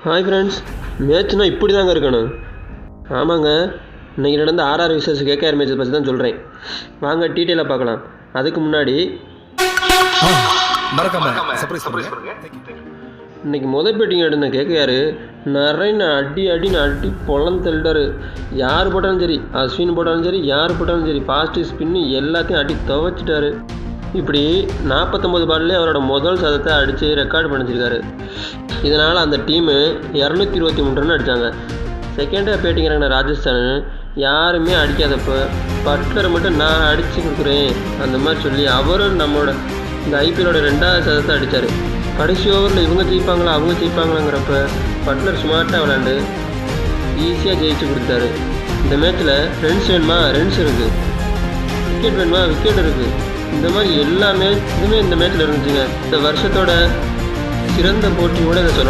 Hi friends, மேட்ச்னா இப்படி தாங்க இருக்கணும். ஆமாங்க, இன்றைக்கி நடந்த ஆர்ஆர் விசஸ் கேகேஆர் மேட்சை பற்றி தான் சொல்கிறேன். வாங்க டீட்டெயிலாக பார்க்கலாம். அதுக்கு முன்னாடி இன்றைக்கி முதல் பேட்டிங் எடுத்த கேகேஆர் நிறைய அடி பொழந்து தள்ளிட்டாரு. யார் போட்டாலும் சரி, அஸ்வின் போட்டாலும் சரி, யார் போட்டாலும் சரி, ஃபாஸ்ட்டு ஸ்பின்னு எல்லாத்தையும் அடி துவைச்சிட்டாரு. இப்படி 49 பால்லே அவரோட முதல் சதத்தை அடித்து ரெக்கார்டு பண்ணிச்சிருக்காரு. இதனால் அந்த டீமு 223 ரன் அடித்தாங்க. செகண்டாக பேட்டிங் இறங்கின ராஜஸ்தான் யாருமே அடிக்காதப்போ பட்லர் மட்டும் நான் அடித்து கொடுக்குறேன் அந்த மாதிரி சொல்லி அவரும் நம்மளோட இந்த ஐபிஎல்லோட 2வது சதத்தை அடித்தார். கடைசி ஓவரில் இவங்க ஜெயிப்பாங்களா அவங்க ஜெயிப்பாங்களாங்கிறப்ப பட்லர் ஸ்மார்ட்டாக விளாண்டு ஈஸியாக ஜெயிச்சு கொடுத்தாரு. இந்த மேட்ச்சில் ரன்ஸ் வேணுமா ரன்ஸ் இருக்குது, விக்கெட் வேணுமா விக்கெட் இருக்குது. இந்த மாதிரி எல்லா மேட்சுமே இந்த மேட்ச்சில் இருந்துச்சுங்க. இந்த வருஷத்தோட சிறந்த போட்டி கூட இதை சொல்லலாம்.